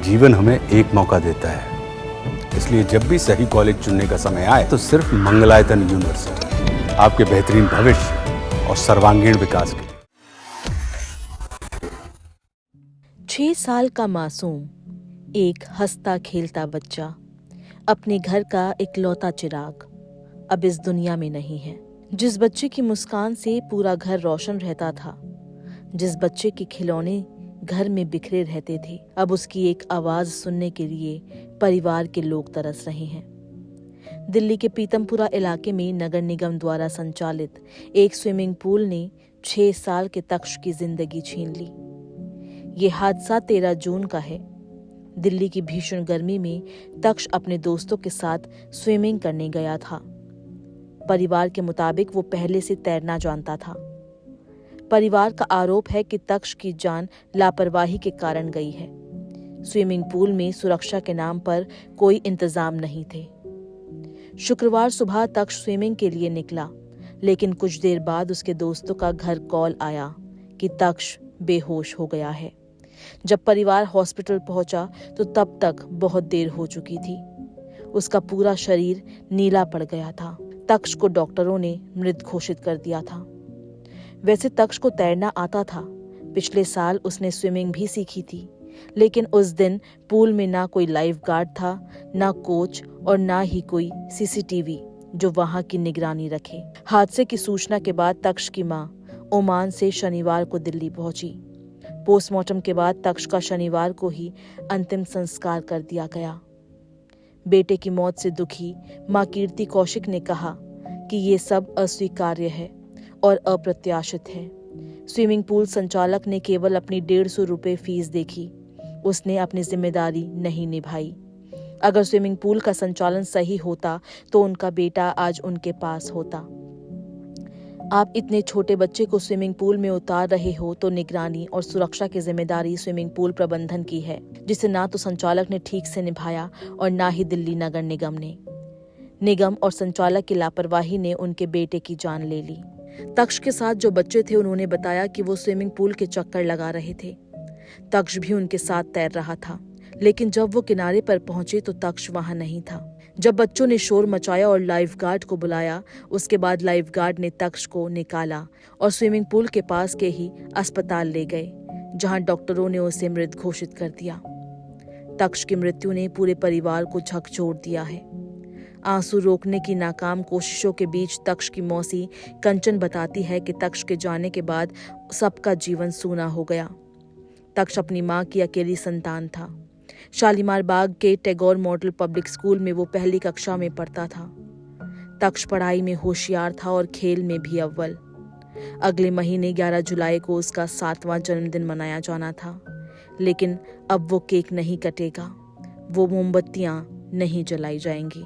जीवन हमें एक मौका देता है, इसलिए जब भी सही कॉलेज चुनने का समय आए तो सिर्फ मंगलायतन यूनिवर्सिटी आपके बेहतरीन भविष्य और सर्वांगीण विकास के लिए। 6 साल का मासूम, एक हंसता खेलता बच्चा, अपने घर का इकलौता चिराग अब इस दुनिया में नहीं है। जिस बच्चे की मुस्कान से पूरा घर रोशन रहता था, जिस बच्चे के खिलौने घर में बिखरे रहते थे, अब उसकी एक आवाज सुनने के लिए परिवार के लोग तरस रहे हैं। दिल्ली के पीतमपुरा इलाके में नगर निगम द्वारा संचालित एक स्विमिंग पूल ने 6 साल के तक्ष की जिंदगी छीन ली। ये हादसा 13 जून का है। दिल्ली की भीषण गर्मी में तक्ष अपने दोस्तों के साथ स्विमिंग करने गया था। परिवार के मुताबिक वो पहले से तैरना जानता था। परिवार का आरोप है कि तक्ष की जान लापरवाही के कारण गई है। स्विमिंग पूल में सुरक्षा के नाम पर कोई इंतजाम नहीं थे। शुक्रवार सुबह तक्ष स्विमिंग के लिए निकला, लेकिन कुछ देर बाद उसके दोस्तों का घर कॉल आया कि तक्ष बेहोश हो गया है। जब परिवार हॉस्पिटल पहुंचा तो तब तक बहुत देर हो चुकी थी। उसका पूरा शरीर नीला पड़ गया था। तक्ष को डॉक्टरों ने मृत घोषित कर दिया था। वैसे तक्ष को तैरना आता था। पिछले साल उसने स्विमिंग भी सीखी थी, लेकिन उस दिन पूल में ना कोई लाइफ गार्ड था, ना कोच और ना ही कोई सीसीटीवी जो वहां की निगरानी रखे। हादसे की सूचना के बाद तक्ष की मां ओमान से शनिवार को दिल्ली पहुंची। पोस्टमार्टम के बाद तक्ष का शनिवार को ही अंतिम संस्कार कर दिया गया। बेटे की मौत से दुखी मां कीर्ति कौशिक ने कहा कि ये सब अस्वीकार्य है और अप्रत्याशित है। स्विमिंग पूल संचालक ने केवल अपनी 150 रुपये फीस देखी। उसने अपनी जिम्मेदारी नहीं निभाई। अगर स्विमिंग पूल का संचालन सही होता तो उनका बेटा आज उनके पास होता। आप इतने छोटे बच्चे को स्विमिंग पूल में उतार रहे हो तो निगरानी और सुरक्षा की जिम्मेदारी स्विमिंग पूल प्रबंधन की है, जिसे ना तो संचालक ने ठीक से निभाया और ना ही दिल्ली नगर निगम ने। निगम और संचालक की लापरवाही ने उनके बेटे की जान ले ली। तक्ष के साथ जो बच्चे थे उन्होंने बताया कि वो स्विमिंग पूल के चक्कर लगा रहे थे। तक्ष भी उनके साथ तैर रहा था, लेकिन जब वो किनारे पर पहुंचे तो तक्ष वहां नहीं था। जब बच्चों ने शोर मचाया और लाइफ गार्ड को बुलाया, उसके बाद लाइफ गार्ड ने तक्ष को निकाला और स्विमिंग पूल के पास के ही अस्पताल ले गए, जहां डॉक्टरों ने उसे मृत घोषित कर दिया। तक्ष की मृत्यु ने पूरे परिवार को झकझोर दिया है। आंसू रोकने की नाकाम कोशिशों के बीच तक्ष की मौसी कंचन बताती है कि तक्ष के जाने के बाद सबका जीवन सूना हो गया। तक्ष अपनी मां की अकेली संतान था। शालीमार बाग के टैगोर मॉडल पब्लिक स्कूल में वो पहली कक्षा में पढ़ता था। तक्ष पढ़ाई में होशियार था और खेल में भी अव्वल। अगले महीने 11 जुलाई को उसका 7वां जन्मदिन मनाया जाना था, लेकिन अब वो केक नहीं कटेगा, वो मोमबत्तियां नहीं जलाई जाएंगी।